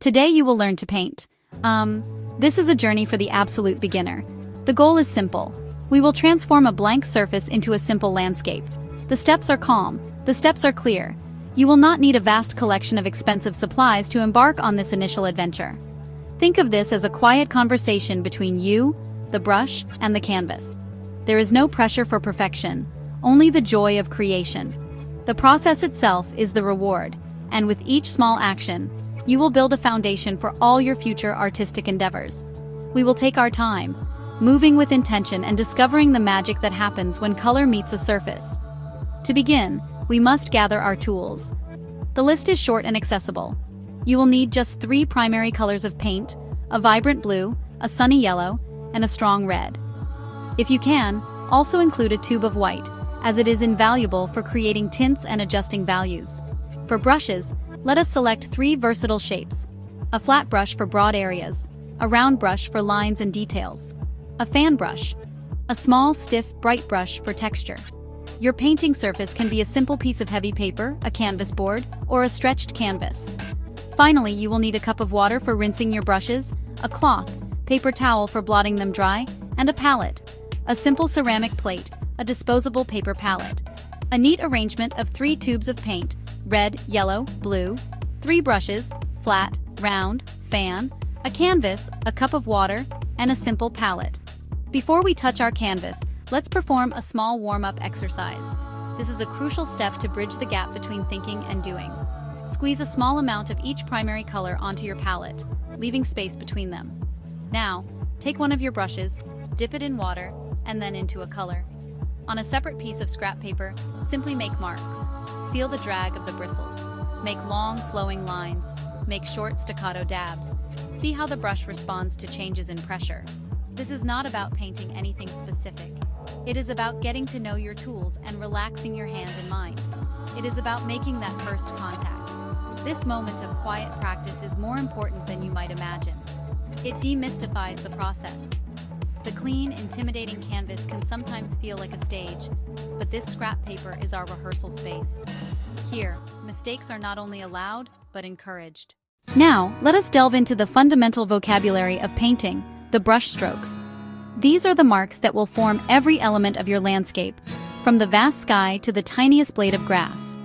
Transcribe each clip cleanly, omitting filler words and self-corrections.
Today you will learn to paint. This is a journey for the absolute beginner. The goal is simple. We will transform a blank surface into a simple landscape. The steps are calm. The steps are clear. You will not need a vast collection of expensive supplies to embark on this initial adventure. Think of this as a quiet conversation between you, the brush, and the canvas. There is no pressure for perfection, only the joy of creation. The process itself is the reward, and with each small action, you will build a foundation for all your future artistic endeavors. We will take our time, moving with intention and discovering the magic that happens when color meets a surface. To begin, we must gather our tools. The list is short and accessible. You will need just 3 primary colors of paint: a vibrant blue, a sunny yellow, and a strong red. If you can, also include a tube of white, as it is invaluable for creating tints and adjusting values. For brushes, let us select 3 versatile shapes: a flat brush for broad areas, a round brush for lines and details, a fan brush, a small, stiff, bright brush for texture. Your painting surface can be a simple piece of heavy paper, a canvas board, or a stretched canvas. Finally, you will need a cup of water for rinsing your brushes, a cloth, paper towel for blotting them dry, and a palette, a simple ceramic plate, a disposable paper palette. A neat arrangement of 3 tubes of paint: red, yellow, blue, 3 brushes, flat, round, fan, a canvas, a cup of water, and a simple palette. Before we touch our canvas, let's perform a small warm-up exercise. This is a crucial step to bridge the gap between thinking and doing. Squeeze a small amount of each primary color onto your palette, leaving space between them. Now, take one of your brushes, dip it in water, and then into a color. On a separate piece of scrap paper, simply make marks. Feel the drag of the bristles. Make long, flowing lines. Make short, staccato dabs. See how the brush responds to changes in pressure. This is not about painting anything specific. It is about getting to know your tools and relaxing your hand and mind. It is about making that first contact. This moment of quiet practice is more important than you might imagine. It demystifies the process. The clean, intimidating canvas can sometimes feel like a stage, but this scrap paper is our rehearsal space. Here, mistakes are not only allowed, but encouraged. Now, let us delve into the fundamental vocabulary of painting: the brush strokes. These are the marks that will form every element of your landscape, from the vast sky to the tiniest blade of grass.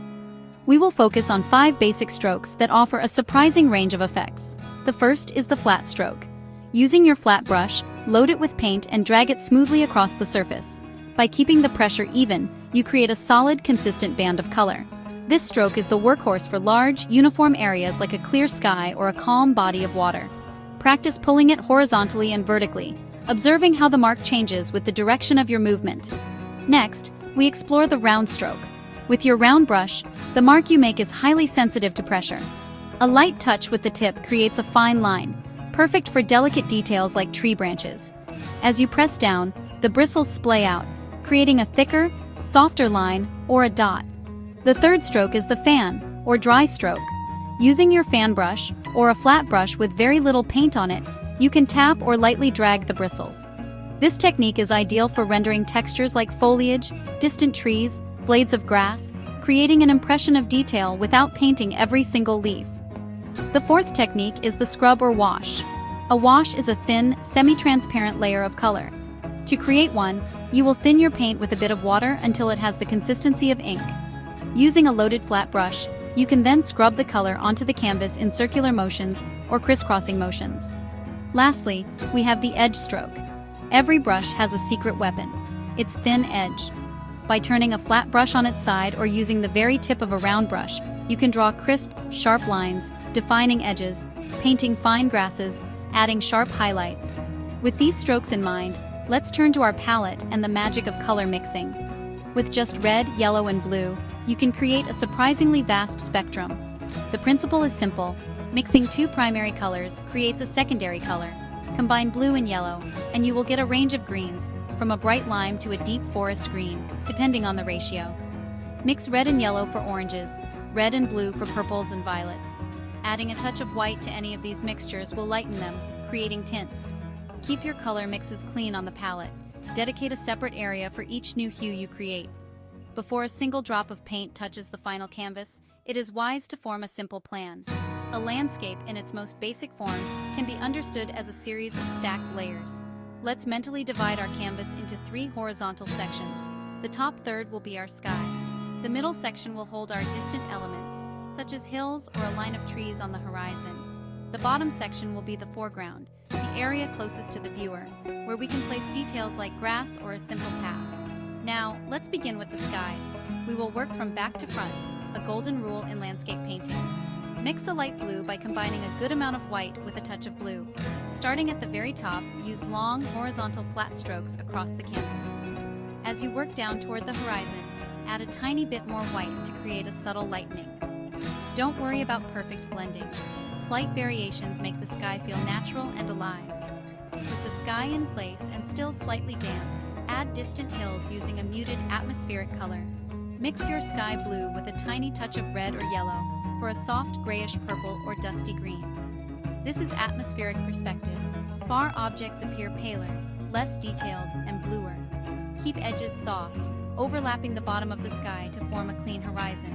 We will focus on 5 basic strokes that offer a surprising range of effects. The first is the flat stroke. Using your flat brush, load it with paint and drag it smoothly across the surface. By keeping the pressure even, you create a solid, consistent band of color. This stroke is the workhorse for large, uniform areas like a clear sky or a calm body of water. Practice pulling it horizontally and vertically, observing how the mark changes with the direction of your movement. Next, we explore the round stroke. With your round brush, the mark you make is highly sensitive to pressure. A light touch with the tip creates a fine line, perfect for delicate details like tree branches. As you press down, the bristles splay out, creating a thicker, softer line or a dot. The third stroke is the fan, or dry stroke. Using your fan brush, or a flat brush with very little paint on it, you can tap or lightly drag the bristles. This technique is ideal for rendering textures like foliage, distant trees, blades of grass, creating an impression of detail without painting every single leaf. The fourth technique is the scrub or wash. A wash is a thin, semi-transparent layer of color. To create one, you will thin your paint with a bit of water until it has the consistency of ink. Using a loaded flat brush, you can then scrub the color onto the canvas in circular motions or crisscrossing motions. Lastly, we have the edge stroke. Every brush has a secret weapon: its thin edge. By turning a flat brush on its side or using the very tip of a round brush, you can draw crisp, sharp lines, defining edges, painting fine grasses, adding sharp highlights. With these strokes in mind, let's turn to our palette and the magic of color mixing. With just red, yellow, and blue, you can create a surprisingly vast spectrum. The principle is simple. Mixing 2 primary colors creates a secondary color. Combine blue and yellow, and you will get a range of greens, from a bright lime to a deep forest green, depending on the ratio. Mix red and yellow for oranges, red and blue for purples and violets. Adding a touch of white to any of these mixtures will lighten them, creating tints. Keep your color mixes clean on the palette. Dedicate a separate area for each new hue you create. Before a single drop of paint touches the final canvas, it is wise to form a simple plan. A landscape, in its most basic form, can be understood as a series of stacked layers. Let's mentally divide our canvas into 3 horizontal sections. The top third will be our sky. The middle section will hold our distant elements, such as hills or a line of trees on the horizon. The bottom section will be the foreground, the area closest to the viewer, where we can place details like grass or a simple path. Now, let's begin with the sky. We will work from back to front, a golden rule in landscape painting. Mix a light blue by combining a good amount of white with a touch of blue. Starting at the very top, use long, horizontal flat strokes across the canvas. As you work down toward the horizon, add a tiny bit more white to create a subtle lightening. Don't worry about perfect blending. Slight variations make the sky feel natural and alive. With the sky in place and still slightly damp, add distant hills using a muted atmospheric color. Mix your sky blue with a tiny touch of red or yellow for a soft grayish purple or dusty green. This is atmospheric perspective. Far objects appear paler, less detailed, and bluer. Keep edges soft, overlapping the bottom of the sky to form a clean horizon.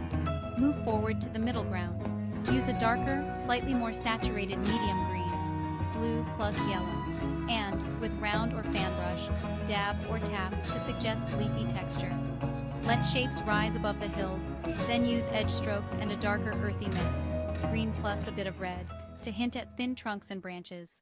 Move forward to the middle ground. Use a darker, slightly more saturated medium green, blue plus yellow, and, with round or fan brush, dab or tap to suggest leafy texture. Let shapes rise above the hills, then use edge strokes and a darker earthy mix, green plus a bit of red, to hint at thin trunks and branches.